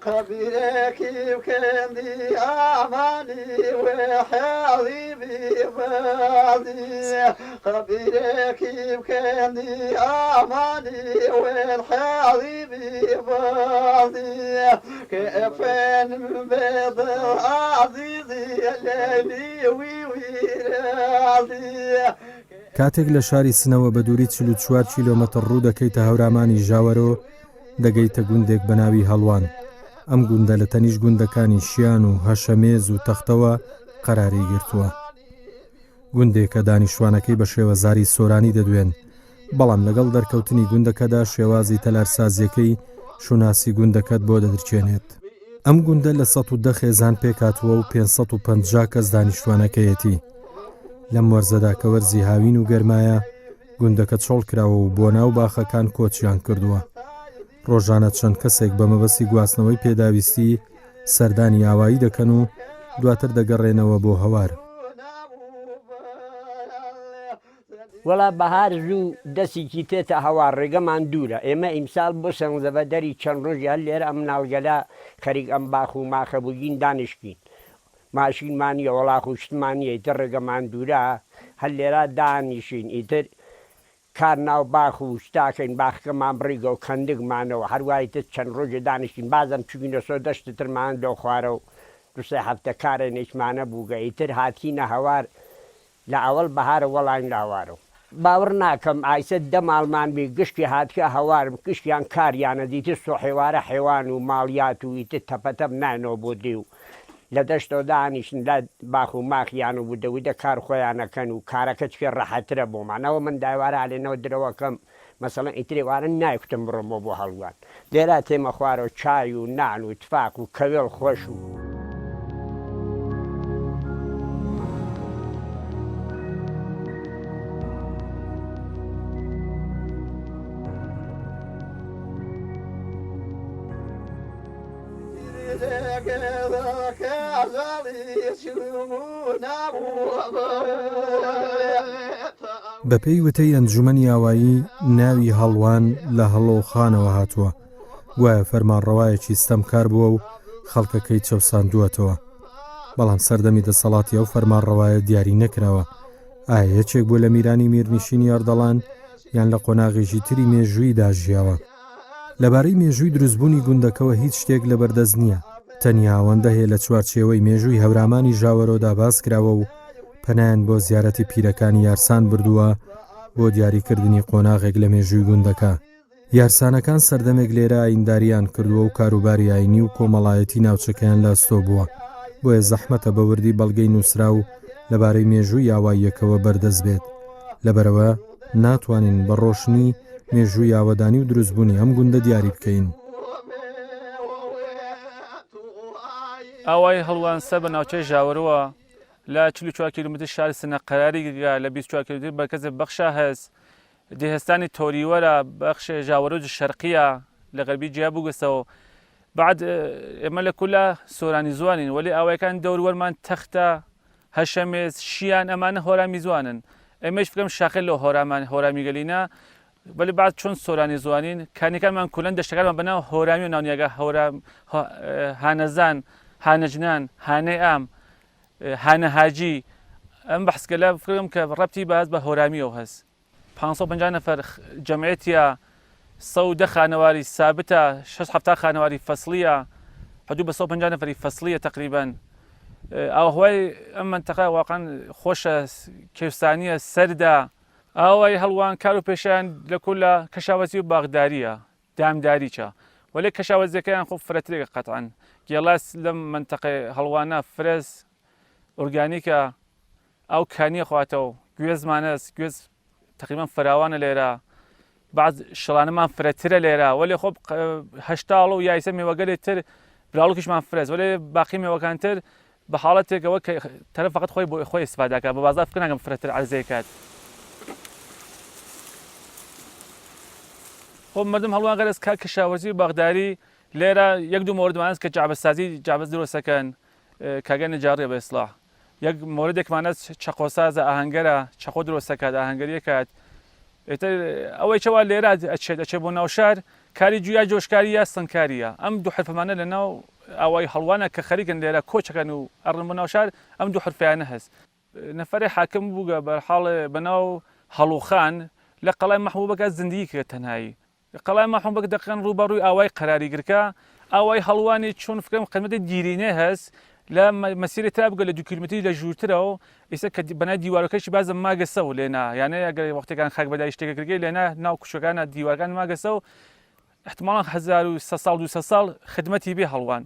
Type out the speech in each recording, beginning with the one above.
خبيرك يمكنني أماني وحالي بفاضي خبيرك يمكنني أماني والحالي بفاضي كيفين من بيض عزيزي الليلي ويراضي کاتێک لە شاری سنەوە بە دووری 44 کیلۆمەتر ڕوو دەکەیتە هەورامانی ژاوەرۆ دەگەیتە گوندێک بە ناوی هەڵوان. ئەم گوندە لە تەنیش گوندەکانی شیان و هەشەمێز و تەختەوە قەراری گرتووە. گوندێک کە دانیشتوانەکەی بە شێوەزاری سۆرانی دەدوێن، بەڵام لەگەڵ دەرکەوتنی گوندەکەدا شێوازی تەلارسازیەکەی شوناسی گوندەکەت بۆ دەدرچێنێت. ئەم گوندە لە 110 خێزان پێکاتووە و 550 کەس دانیشتوانەکەیەتی. لەم وەرزەدا کە وەرزی هاوین و گەرمایە گوندەکە چۆڵ کراوە و بۆ ناو باخەکان کۆچیان کردووە. ڕۆژانە چەند کەسێک بە مەبەستی گواستنەوەی پێداویستی سەردانی ئاوایی دەکەن و دواتر دەگەڕێنەوە بۆ هەوار. وەڵا بەهار زوو دەستێکی تێتە هەوار ڕێگەمان دوورە ئێمە ئیمساڵ بۆ سەنگزەبە دەری چەند ڕۆژی هەر لێرە ئەم ناوگەلا خەریک ئەم باخ و ماخە بووگین دانیشتین ماشینمانیە وەڵا خوشتمانیە ئیتر ڕێگەمان دوورە هەر لێرە دانیشین ئیتر کار ناو باخ و شتاکەین باخەکەمان بڕیگە و کەندگمانەوە هەروایتر چەند ڕۆژێ دانیشتین بازم چوینە سۆ دەشتترمان دۆ خوارە و دوسێ هەفتە کارە نێچمانە بووگە ئیتر هاتینە هەوار لە ئەوەڵ بەهارە وەڵان لاوارە باوەڕ ناکەم ئایسە دە ماڵمان بێ گشتی هاتکە هەوارم کشتیان کاریانە دیتر سۆ حێوارە حێوان و ماڵیات و ئیتر تەپەتەم نانەوە بۆ دێ و لە دەشتەوە دانیشن لە باخ و ماخیان و بودەویدە کار خۆیانەکەن و کارەکە چێ ڕەحەترە بۆمانەوە من داوارە هالێنەوە درەوەکەم مەسەڵەن ئیترێوارە نایکوتم بڕۆمەوە بۆ هەڵوان لێرا تێمە خوارە و چای و نان و تفاق و کەوێڵ خۆش و بەپێی وتەی ئەنجومەنی ئاوایی ناوی هەڵوان لە هەڵۆخانەوە هاتووە گوایە فەرمانڕەوایەکی ستەمکار بووە و خەڵکەکەی چەوساندووەتەوە بەڵام سەردەمی دەسەڵاتی ئەو فەرمانڕەوایە دیاری نەکراوە ئایا یەکێک بوو لە میرانی میرنشینی ئەردەڵان یان لە قۆناغێژی تری مێژووی داژیاوە لەبارەی مێژووی دروستبوونی گوندەکەەوە هیچ شتێک لە بەردەست نییە تەنیا ئەوەندە هەیە لە چوارچێوەی مێژووی هەورامانی ژاوەرۆدا باس کراوە و پەنایان بۆ زیارەتی پیرەکانی یارسان بردووە بۆ دیاریکردنی قۆناغێک لە مێژووی گوندەکە یارسانەکان سەردەمێک لێرە ئاینداریان کردووە و کاروباری ئاینی و کۆمەڵایەتی ناوچەکەیان لاستۆ بووە بۆیە زەحمەتە بە وردی بەڵگەی نووسرا و لەبارەی مێژووی ئاواییەکەوە بەردەست بێت لەبەرەوە ناتوانین بە ڕۆشنی مێژووی ئاوەدانی و دروستبوونی ئەم گوندە دیاری بکەین ئاوای هەڵوان سەر بە ناوچەی ژاوەرەوە لە 44 کیلومتر شاری سنە قەراری لە 24 کیلومتر بەرکەزە بەخشە هەست دێهێستانی تۆریوەرە بەخشە ژاوەرۆج شەرقیە لە غەربی جیا بووگەستەوە بعد ئێمە لە کولا سۆرانی زوانین وەلی ئاوایەکان دەوروەرمان تەختە هەشەمێز شیان ئەمانە هۆرامی زوانن ئێمەش فکرم شاخل لە هۆرامی گەلینە ولی بعد چۆن سۆرانی زوانین کانیەکانمان کولەن دەشتەکانمان بەناو هۆرامی و ناونیاگە هانەزان هانەجنان هانەی ئام هانە هاجی ئەم بەحسکەلا فکرم کە ڕەبتی بەهەز بە هۆرامیەوە هەست 550 نەفەر جەمعیەتیە 110 خانەواری سابتە 6 خانەواری فەسڵیە حدود بە 150 نەفەری فەسڵیە تقریبا ئاوهوای ئەم منتەقە واقعا خۆشە کێوستانیە سەردا ئاوای هەڵوان کار و پێشیان لە کولە کەشاوەزی و باغداریە دامداریچە وەلێ کەشاوەزیەکەیان خۆ فرەترێکە قەتعاً گێڵاس لەم منتەقەی هەڵوانە فرێز ئۆرگانیکە ئەو کانیە خواتەوە گوێزمانەست گوێز تقریبا فراوانە لێرە بعض شڵانەمان فرەترە لێرە وەلێ خۆ هەشتاڵ و یایسە میوەگەلێک تر براڵوکیشمان فرێز وەلێ باقی میوەکانتر بە حاڵەتێکەوە کە تەرەف فقط خۆی بۆ خۆی استفادەکە بە بازار فکر ناکەم فرەتر عەرزەی کات. خۆ مردم هەڵوان غەرز کار کشاوەرزی و باغداری لێرە یەک دوو مۆردمانەت کە جعبەسازی جعبەز دروستەکەن کاگە نەجاڕیە بە ئیسلاح. یەک مۆردێکمانە چەقۆسازە ئاهەنگەرە چەقۆ دروستەکات ئاهەنگەریەکات. ئەوەی چەوا لێرە ئەچێت بۆ ناو شار کاری جویا جۆشکاریە سنگکاریە. ئەم دوو حرفەمانە لە ناو ئەوەی هەڵوانە کە خەریکن لێرە کۆچەکەن و ئەڕن بۆ ناو شار ئەم دوو حرفیانە هەست. نەفەری حاکم بووگە بەرحاڵ بەناو هەڵوخان لە قەڵای مەحبوبەکە زندگی کرد تەنهایی. قەڵای مەحبوبەکە دەقیقاً ڕووبەڕووی ئاوای قەراریگرکە ئاوای هەڵوانی چۆن فکرم خدمەتی دیرینێ هەست لە مەسیری ترا بگە لە 2 کیلومتری لە ژوورترەوە ئێستا کە بەنای دیوارەکەیشی بازم ماگەسە و لێنا یانە ئەگەر وەختێکان خاک بەدای شتێکەکەی لێنا ناو کوشەکانە دیوارەکان ماگەسە و احتمالاً 1300 ساڵ 200 ساڵ خدمەتی بێ هەڵوان.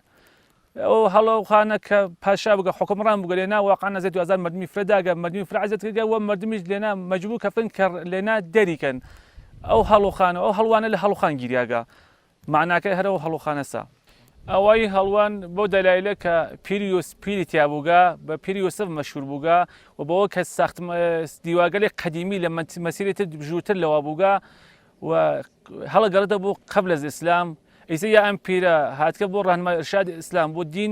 ئەو هەڵەوخانە کە پاشا بگە حکومڕان بگە لێنا واقعا نەزێت 2000 مردمی فرەداگە مردمی فرعزت کردگە و مردمیش لێنا مەجبور کەفن کە لێنا دەریکەن. ئەو هەڵوخانە ئەو هەڵوانە لە هەڵوخان گیریاگە معناکەی هەرەوە هەڵوخانەسا. ئەوەی هەڵوان بۆ دەلایلە کە پیری تیابووگە بە پیری یوسف مەشهور بووگە و بەوە کە ساخت دیواگەلی قەدیمی لە مەسیرێتە ژوورتر لەوە بووگە و هەڵەگەڕێتە بۆ قبل از ئیسلام ئیسا یا ئەم پیرە هاتکە بۆ ڕاهنمای ئرشاد ئیسلام بۆ دین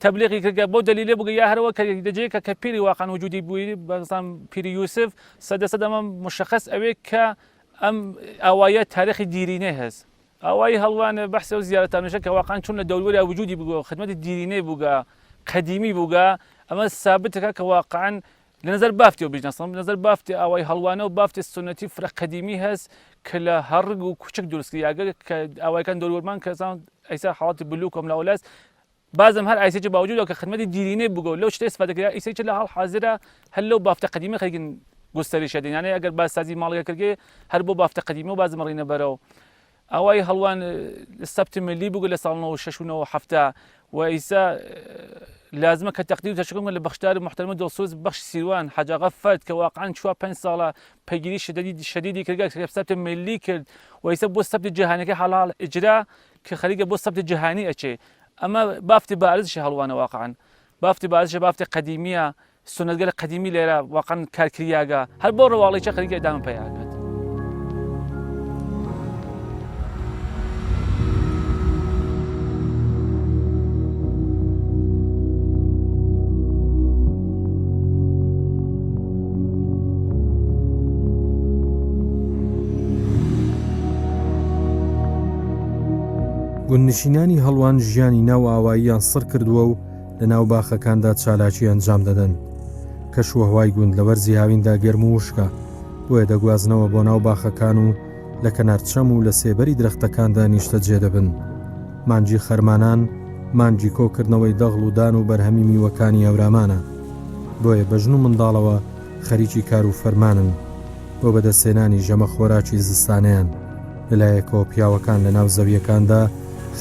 تەبلیغی کردگە بۆ دلیلێ بووگە یا هەرەوە کە دەجێت کە پیری واقعا وجودی بووی بەزان پیری یوسف سەدەسەد ئەمە مشخص ئەوەیە کە ئەم ئاوایە تاریخی دیرینێ هەست. ئەوەی هەڵوانە بەحسە و زیارەتانوشە کە واقعا چون لە دەوروەری وجودی بووگە خدمەتی دیرینێ بووگە قەدیمی بووگە ئەمە سابتەکە کە واقعا لە نظر بافتی و بیژنەسڵ نظر بافتی ئەوەی هەڵوانە و بافتی سنەتی فرە قەدیمی هەست کە لە هەڕگ و کوچک دروستکریاگە کە ئەوەکان دەوروەرمان کەسان ئەیسا حاڵاتی بلوکم لە ئەولاس بازم هەر ئایسێکی باوجودەوە کە خدمەتی دیرینێ بووگە لەو شتێ استفادەکرا ئیسێکی لە هەڵ حازرە هەر لەو بافتە قەدیمی خەریکن گوستەریشە دێنانە ئەگەر باسازی ماڵەکە کردگێ هەر بۆ بافتە قەدیمی و بازم ڕینە بەرەوە. ئەوەی هەڵوان سەبتی ملی بووگە لە ساڵ 1970 و ئیسا لازمە کە تەقدیر تەشکیل لە بەخشدار محترمە دڵسوز بەخش سیروان حاجاغا فەرد کە واقعا 5 ساڵە پەیگیری شەدیدی کردگە کە سەبتی ملی کرد و ئیسا بۆ سەبتی جیهانیەکەی حەڵال ئیجرا کە خەریکە بۆ سەبتی جیهانی ئەچێ. ئەمە بافتی بارزشی هەڵوانە واقعا بافتی بارزشە بافتی قەدیمیە سنەتگەلە قەدیمی لێرە واقعا کارکریاگە هەر بۆ ڕەواڵیچە خەریکە ئەدامە پێیاگات. گوندنشینانی هەڵوان ژیانی ناو ئاواییان سڕ کردووە و لە ناو باخەکاندا چالاکی ئەنجام دەدەن. کەش و هەوای گوند لە وەرزی هاویندا گەرم و وشکە بۆیە دەگوازنەوە بۆ ناو باخەکان و لە کەنارچەم و لە سێبەری درەختەکاندا نیشتە جێ دەبن. مانجی خەرمانان مانجی کۆکردنەوەی دەغڵ و دان و بەرهەمی میوەکانی ئەورامانە بۆیە بەژن و منداڵەوە خەریکی کار و فەرمانن بۆ بەدەستێنانی ژەمە خۆراکی زستانیان. لەلایەکەوە پیاوەکان لە ناو زەویەکاندا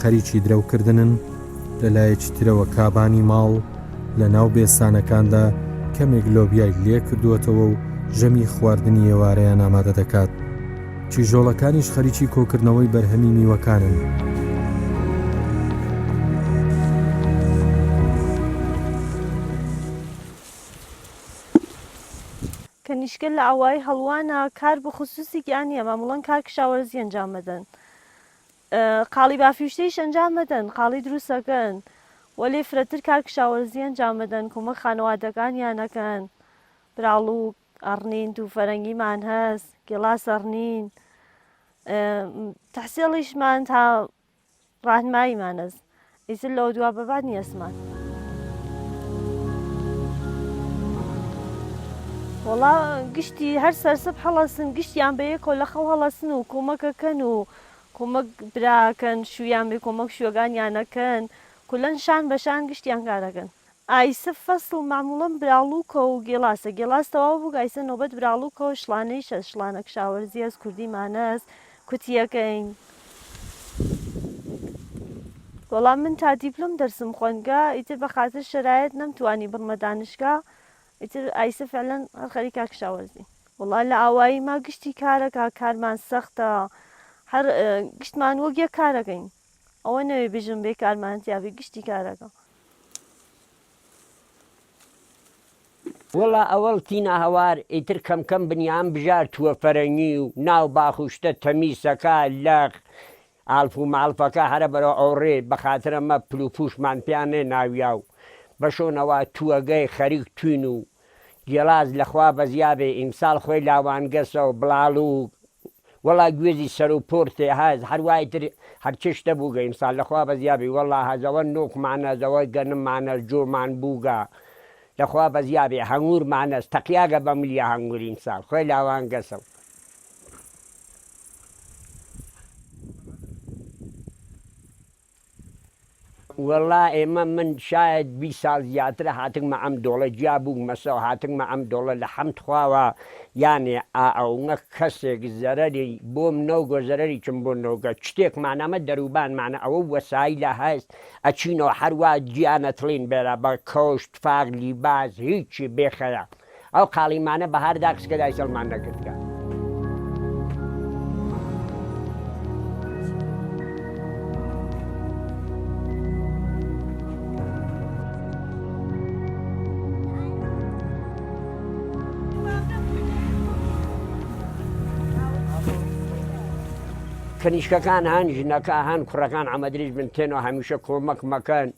خەریکی درەوکردنن لەلایەکی ترەوە کابانی ماڵ لە ناو بێستانەکاندا کەمێک لۆبیای لێ کردووەتەوە و ژەمی خواردنی ئێوارەیان ئامادە دەکات. چیژۆڵەکانیش خەریکی کۆکردنەوەی بەرهەمی میوەکانن. کەنیشکە لە ئاوای هەڵوانە کار بە خصوصی گیانیە مامەڵەن کار کشاوەرزی ئەنجام بدەن قاڵی بافیشتەیش ئەنجام بدەن قاڵی دروستەکەن وەلێ فرەتر کار کشاوەرزی ئەنجام بدەن کۆمەک خانەوادەکانیانەکەن براڵ و ئەڕنین و فەرەنگیمان هەست گێڵاس ئەڕنین تەحسیڵیشمان تا ڕاهنماییمان هەست ئیتر لەوە دوا بەبات نیەسمان. وەڵا گشتی هەر سەرسەب هەڵەسن گشتیان بە یەکۆ لە خەڵ هەڵەسن و کۆمەکەکەن و کۆمەک براکەن شویان بێ کۆمەک شوێگانیانەکەن کولەن شان بەشان گشتیان کارەکەن. ئایسە فەسڵ معموڵەن براڵووکە و گێڵاسە گێڵاس تەواو بوو ئایسە نۆبەت براڵووکە و شڵانەی شە شڵانە کشاوەرزی هەست کوردیمان هەست کوتیەکەین. وەڵام من تا دیپلۆم دەرسم خوێنگە ئیتر بە خاتر شەرایەت نەمتوانی بڕمە دانشگا ئیتر ئایسە فعلەن هەر خەریکا کشاوەرزی. وەڵا لە ئاوایی ما گشتی کارەکە کارمان سەختە هەر گشتمان وەک یەک کارەکەین ئەوە نەوێ بژم بێ کارمانتیابی گشتی کارەکە. وڵا ئەوەڵ تینە هەوار ئیتر کەم بنیان بژارتووە فەرەنگی و ناو باخوشتە تەمیسەکە لە ئالف و ماڵفەکە هەرە بەرەوە ئەوڕێ بەخاترەمە پلوپوشمان پیانێ ناویا و بەشۆنەوە تووەگەی خەریک توین و گێلاز لەخوا بەزیابێ ئیمساڵ خۆی لاوانگەسە و بڵاڵ و وەڵا گوێزی سەر و پۆرتێ هەز هەروای تر هەرچشتە بووگە ئیمساڵ لەخوا بەزیابی وەڵا هەزەوە نۆکمانە زەوە گەنممانە جۆمان بووگە لەخوا بەزیابێ هەنگورمانەست تەقیاگە بە ملیە هەنگوری ئیمساڵ خۆی لاوانگەسە و وەڵا ئێمە من شاید 20 ساڵ زیاترە هاتنمە ئەم دۆڵە جیا بوومەسەوە هاتنمە ئەم دۆڵە لە حەمد خواوە یانێ ئەوە کەسێک زەرەری بۆم نەوگۆ زەرەری چم بۆ نەوگە شتێکمانەمە دەروبانمانە ئەوە وەسایلە هەست ئەچینەوە هەروە گیانەتڵین بێرە بە کەوشت فاغ لیباس هیچی بێخەیە ئەو قاڵیمانە بەهاردا کچکە دایسەڵمان نەکردکە کەنیشکەکان هەن ژنەکە هەن کوڕەکان ئەمەدریش بن تێنەوە هەمیشە کۆمەک مەکەن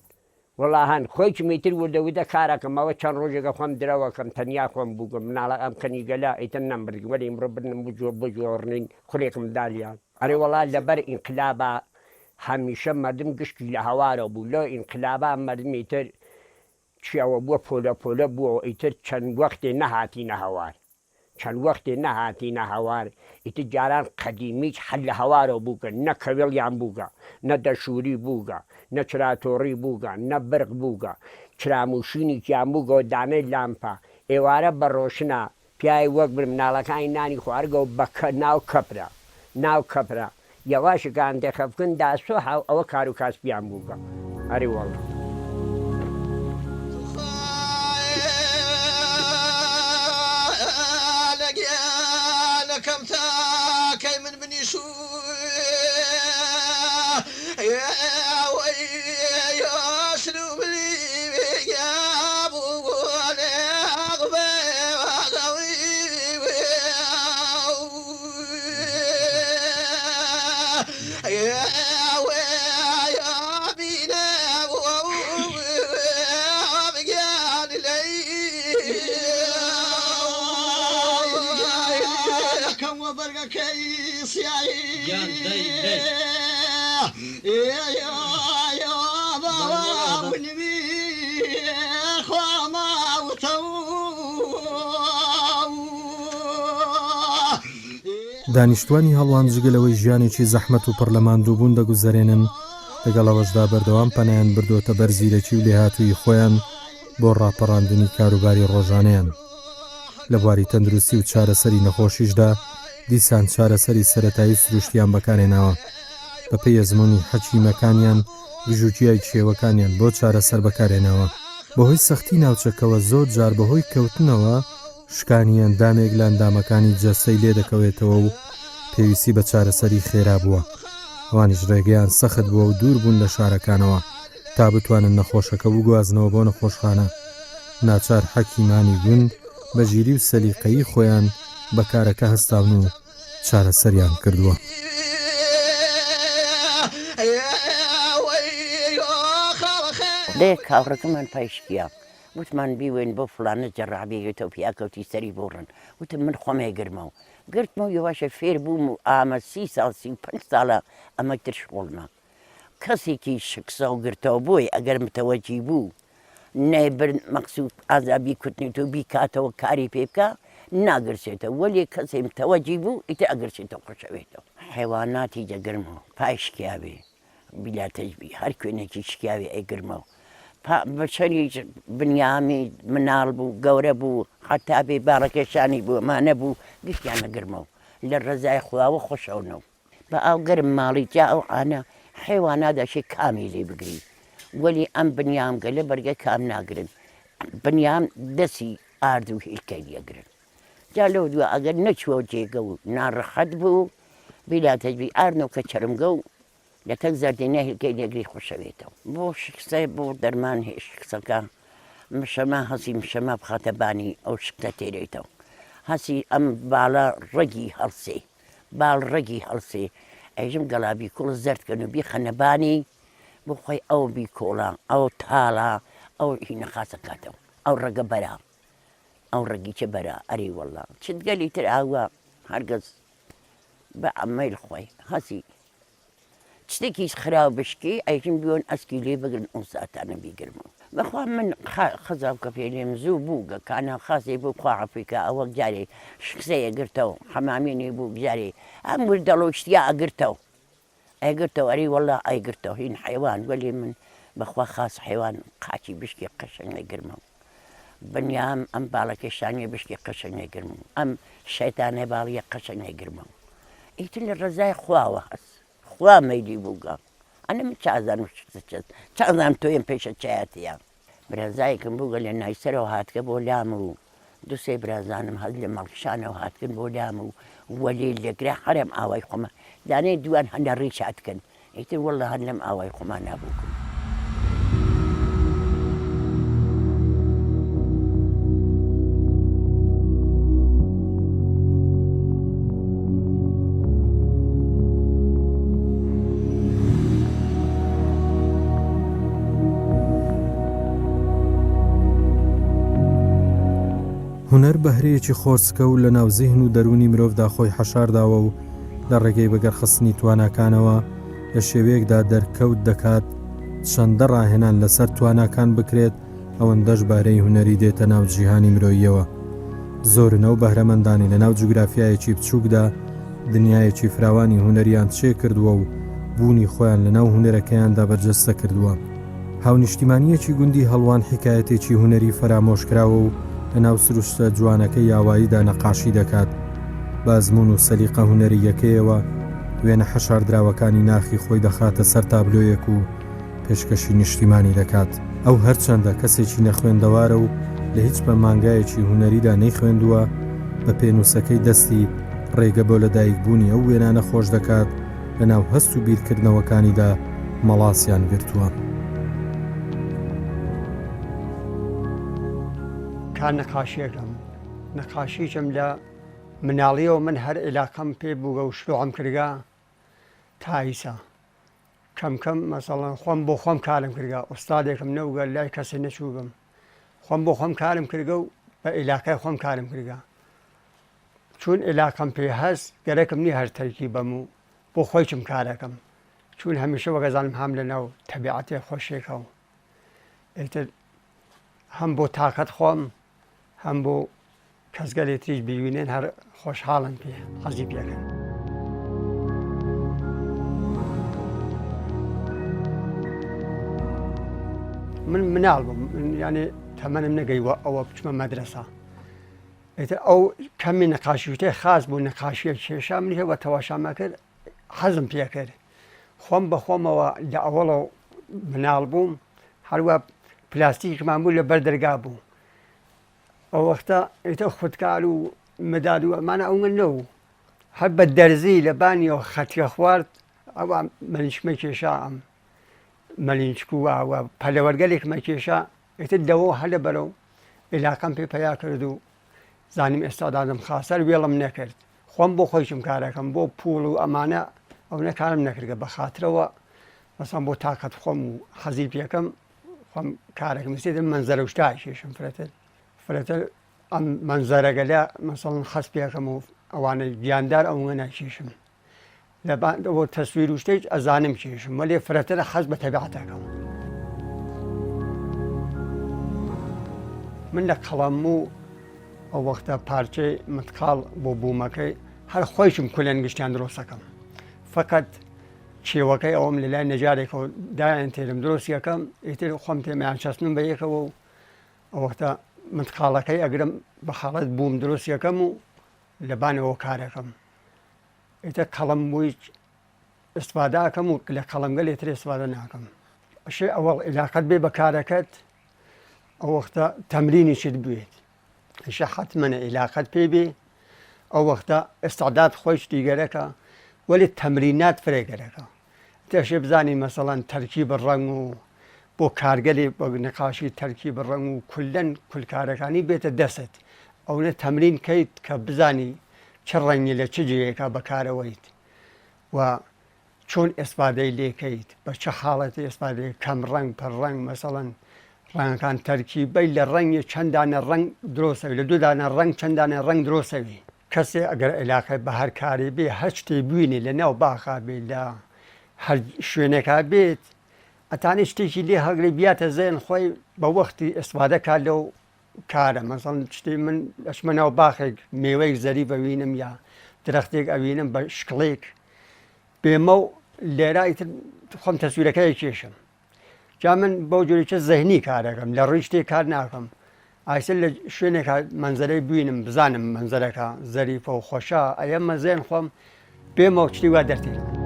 وەڵا هەن خۆی میتر وردەویدە کارەکەمەوە چەند ڕۆژێکە خۆم درەوەکەم تەنیا خۆم بووگەم مناڵە ئەم کەنیگەلا ئیتر نەمبرگ وەلی ئیمڕۆ برنم بجۆڕنین خوڵێکم دالیان ئەرێ وەڵا لەبەر ئینقلابە هەمیشە مەردم گشتی لە هەوارە بوو لە ئینقلابە مەردمی تر چیەوە بووە پۆلە پۆلە بووە ئیتر چەند وەختێ نەهاتینە هەوار چەند وەختێ نەهاتینە هەوار ئیتر جاران قەدیمیچ هەر لە هەوارە بووگە نە کەوێڵیان بووگە نە دەشووری بووگە نە چراتۆڕی بووگە نە برق بووگە چراموشینێکیان بووگە و دانەی لامپە ئێوارە بە ڕۆشنە پیاوی وەک بر مناڵەکانی نانی خواردگە و بە ناو کەپرە یەواشەکان دەخەفکن داسۆ ئەوە کار و کاسبیان بووگە ئەرێ وەڵڵا كم تاكي من بني شو يا شنو بلي يا ابو كيس يا دانیشتوانی هەڵوان جگەلەوەی ژیانێکی زەحمەت و پڕلەماندوو بوون دەگوزارێنن لەگەڵەوەشدا بەردەوام پەنایان بردوۆتە بەر زیرەکی و لێهاتووی خۆیان بۆ ڕاپەڕاندنی کاروباری ڕۆژانەیان لە بواری تەندروستی و چارەسەری نەخۆشیشدا دیسان چارەسەری سەرەتایی سروشتیان بەکارێناوە بە پێی ئەزمموی حەکیمەکانیان گژوجیای کێوەکانیان بۆ چارەسەر بەکارێناوە بەهۆی سەختی ناوچەکەوە زۆر جار بەهۆی کەوتنەوە شکانی ئەندامێک لە ئەندامەکانی جەستەی لێ دەکەوێتەوە و پێویستی بە چارەسەری خێرا بووە ئەوانیش ڕێگەیان سەخت بووە و دوور بوون لە شارەکانەوە تا بتوانن نەخۆشەکە بگوازنەوە بۆ نەخۆشخانە ناچار حەکیمانی گوند بە ژیری و سەلیقەیی خۆیان بەکارەکە هەستاون و چارەسەریان کردووە لێ کاڕەکەمان پایشکیا وتمان بیوێن بۆ فڵانە جەڕابێتەوە پیاکەوتی سەری بۆڕن وتم من خۆمێ گرمە و گرتمە و یەواشە فێر بووم و ئامە 30 ساڵ 35 ساڵە ئەمە تر شغڵنا کەسێکی شکسە و گرتەوە بۆی ئەگەر متەوەجی بوو نێبرن مەقسوود ئازابی کوتنی تۆ بیکاتەوە کاری پێ بکە ناگرسێتەوە وەلی کەسێ متەوەجی بوو ئیتر ئەگرسێتەوە خۆشەوێتەوە حیواناتی جەگرمەوە پایشکیاوێ بلا تەجبی هەر کوێنێکی شکیاوی ئەیگرمەوە بەشەری بنیامی مناڵ بوو گەورە بوو هەتا بێ باڕەکێشانی بوو ئەمانە بوو گشتیان نەگرمەوە لە ڕزای خواوە خۆشەونەوە بە ئاو گەرم ماڵی جا ئەو ئانە حیواناداشی کامی لێ بگری وەلی ئەم بنیام گەلە بەرگە کام ناگرن بنیام دەسی ئارد و هیلکەی لێگرن جا لەو دووە ئەگەر نەچوە جێگە و ناڕەخەت بوو بلا تەجبی ئارنەوە کە چرمگە و لە تەک زەردێنە هیلکەی لێگری خۆشەوێتەوە بۆ شکسە بۆ دەرمان هێش شکسەکە مشەما هەسی مشەما بخاتە بانی ئەو شکتە تێرێتەوە هەسی ئەم باڵە ڕەگی هەڵسێ باڵ ڕەگی هەڵسێ ئەیژم گەڵابی کوڵ زەردکەن و بیخەنە بانی بۆ خۆی ئەو بی کۆڵا ئەو تاڵە ئەو هینە خاسە کاتەوە ئەو ڕەگە بەرا ئەو ڕەگیچە بەرا ئەری وەڵا چت گەلی تر ئاوە هەرگەز بە ئەمەیل خۆی هەسی شتێکی خراو بشکی ئەیژم بیۆن ئەسکی لێ بگرن ئەو ساتانە بیگرمەوە بەخوا من خەزاو کە پێلێم زوو بوو گەکانە خاصێ بوو خوا ئەفریکا ئەوە جارێ شکسەیە گرتەوە حەمامێنێ بوو جارێ ئەم وردەڵۆشتیا ئەگرتەوە ئەگرتەوە ئەری وەڵا ئەیگرتەوە هین حیوان وەلێ من بەخوا خاص حیوان قاچی بشکی قەشەنگە گرمەوە بنیام ئەم باڵەکێشانیە بشکی قەشەنگە گرمەوە ئەم شەیتانە باڵیە قەشەنگە گرمەوە ئیتر لە ڕزای خواوە هەست خوا مەیلی بووگە ئەنە من چازانم چازانم تۆیم پێشە چایەتە برازایەکم بووگە لە نایسەرەوە هاتکە بۆ لام و دووسێ برازانم هەز لە مەڵکشانەوە هاتکن بۆ لام و وەلێ لەگرا حرم ئاوای خۆمە دانەی دوان هەندە ڕیش هاتکن ئیتر وەڵە هەر لەم ئاوای خۆمان نابووکم هونەر بەهرەیەکی خۆرسکە و لە ناو زیهن و دەرونی مرۆڤدا خۆی حەشارداوە و لە ڕێگەی بەگەرخستنی تواناکانەوە لە شێوەیەکدا دەرکەوت دەکات چەندە ڕاهێنان لەسەر تواناکان بکرێت ئەوەندەش بارەی هونەری دێتە ناو جیهانی مرۆییەوە زۆرنە و بەهرەمەندانی لە ناو جوگرافیایەکی بچووکدا دنیایەکی فراوانی هونەریان چێ کردووە و بوونی خۆیان لە ناو هونەرەکەیاندا بەرجەستە کردووە هاونیشتیمانیەکی گوندی هەڵوان حکایەتێکی هونەری فەرامۆشکراوە و لە ناو سروشتە جوانەکەی یاواییدا نەقاشی دەکات بازمون و سەلیقە هونەری یەکەیەوە وێنە حەشاردراوەکانی ناخی خۆی دەخاتە سەر تابلۆیەک و پێشکەشی نیشتیمانی دەکات ئەو هەرچەندە کەسێکی نەخوێندەوارە و لە هیچ بە مانگایەکی هونەریدا نەیخوێندووە بە پێنووسەکەی دەستی ڕێگە بۆ لەدایکبوونی ئەو وێنانە خۆش دەکات لە ناو هەست و بیرکردنەوەکانیدا مەڵاسیان گرتووە نەقاشیەکەم نەقاشیچم لە مناڵیەوە من هەر عێلاقەم پێ بووگە و شروعم کردگا تایسا کەم کەم مەسەڵەن خۆم بۆ خۆم کارم کردگا ئوستادێکم نەوگە لای کەسێ نەچووبم خۆم بۆ خۆم کارم کردگە و بە عێلاقای خۆم کارم کردگا چون عێلاقەم پێ هەست گەرەکم نی هەر تەرکی بەم و بۆ خۆیچم کارەکەم چون هەمیشە وەگەزانم هەم لە ناو تەبیعەتێ خۆشێکەوە ئیتر هەم بۆ تاقەت خۆم هەم بۆ کەسگەلێ تریش ببینێن هەر خۆشحاڵن پێ حەزی پێکەن من مناڵ بووم یعنی تەمەنم نەگەیوە ئەوە بچمە مەدرسە ئیتر ئەو کەمی نەقاشیوتەی خاص بوو نەقاشیە کێشام هێوە تەواشامە کرد حەزم پێ کرد خۆم بە خۆمەوە لە ئەوەڵەوە مناڵ بووم هەروە پلاستیکمان بوو لە بەر دەرگا بوو ئەو وەختە ئیتر خوتکار و مداد و ئەمانە ئەومە نەبوو هەر بە دەرزی لە بانیەوە خەتیە خوارد ئەوە مەلیشمە کێشا ئەم مەلینچک و ئەوە پەلەوەرگەلێکمە کێشا ئیتر دەوە هەلە بەرەو عێلاقەم پێ پەیا کرد و زانیم ئێستا دادم خاسەر وێڵم نەکرد خۆم بۆ خۆیشم کارەکەم بۆ پوڵ و ئەمانە ئەو نەکارم نەکردگە بە خاترەوە مەسەڵەن بۆ تاقەت خۆم و حەزی پێکەم خۆم کارێکم سێدە منزەرە و شتای کێشم فرەتر ئەم منزەرەگە لە مەسەڵەن خەست پێکەم و ئەوانە گیاندار ئەوە ناکێشم لەبەوە تەسویر و شتێک ئەزانم کێشم وەلێ فرەترە حەز بە تەبیعەتەکەم من لە قەڵەم و ئەو وەختە پارچەی متقاڵ بۆ بوومەکەی هەر خۆیشم کولێنگشتیان دروستەکەم فقط کێوەکەی ئەوم لە لای نەجارێکەوە دایان تێرم دروست یەکەم ئیتر خۆم تێمەیان چەسنم بە یەکەوە و ئەو وەختە متقاڵەکەی ئەگرم بە خاڵەت بووم دروست یەکەم و لەبانەوە کارەکەم ئیتر قەڵەم بووی ئستفاداکەم و لە قەڵەمگە لێتر ئستفادە ناکەم ئەشێ ئەوەڵ عێلاقەت بێ بە کارەکەت ئەو وەختە تەمرینیشت بوێت ئیشە حتمەنە عێلاقەت پێ بێ ئەو وەختە ئێستادات خۆیش دیگەرەکە وەلی تەمرینات فرێگەرەکە تێشێ بزانی مەسەڵەن تەرکیب ڕەنگ و بۆ کارگەری بە نەقاشی تەرکی بڕەنگ و کولەن کولکارەکانی بێتە دەست ئەوە تەمرین کەیت کە بزانی چ ڕەنگی لە چ جێیەکە بەکارەوەیت و چۆن ئێسپادەی لێکەیت بە چه حاڵەتی ئێسپادەی کەم ڕەنگ پەر ڕەنگ مەسەڵەن ڕەنگەکان تەرکی بەی لە ڕەنگی چەندانە ڕەنگ درۆسەوی لە دوودانە ڕەنگ چەندانە ڕەنگ درۆسەوی کەسێ ئەگەر عێلاقی بە هەر کاری بێ هەر شتێ بووینێ لە ناو باخا بێت لە هەر شوێنێکا بێت ئەتانی شتێکی لێ هەگری بیاتە زێن خۆی بە وەختی ئێسپادەکات لەو کارە مەسەڵەن شتێ من ئەچمە ناو باخێک مێوەیەک زەریف ئەوینم یا درەختێک ئەوینم بە شکڵێک بێمە و لێرە ئیتر خۆم تەسویرەکەی کێشم جا من بەو جۆرێکە زەهنی کارەکەم لە ڕووی شتێک کار ناکەم ئایسر لە شوێنێکە منزەرەی بووینم بزانم منزەرەکە زەریفە و خۆشە ئەمە زێن خۆم بێمە و شتی وا دەرتێت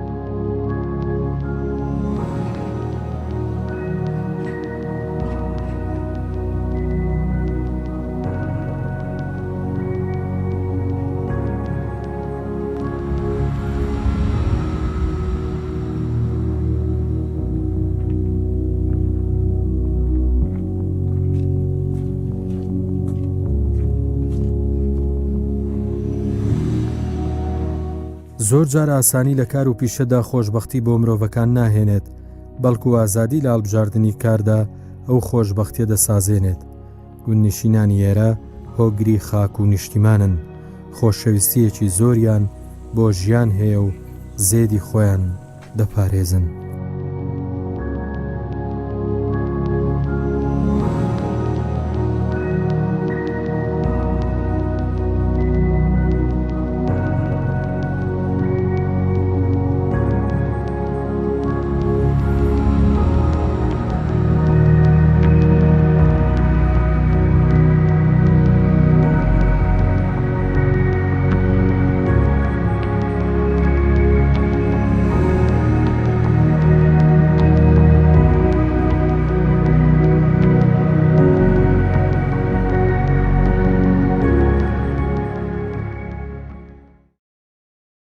زۆر جار ئاسانی لە کار و پیشەدا خۆشببختی بۆ مرۆڤەکان ناهێنێت بەڵکو ئازادی لە هەڵبژاردننی کاردا ئەو خۆشببختیە دەسازێنێت گونجنشینانی ئێرە هۆگری خاک و نیشتیمانن خۆشەویستیەکی زۆریان بۆ ژیان هەیە و زێدی خۆیان دەپارێزن.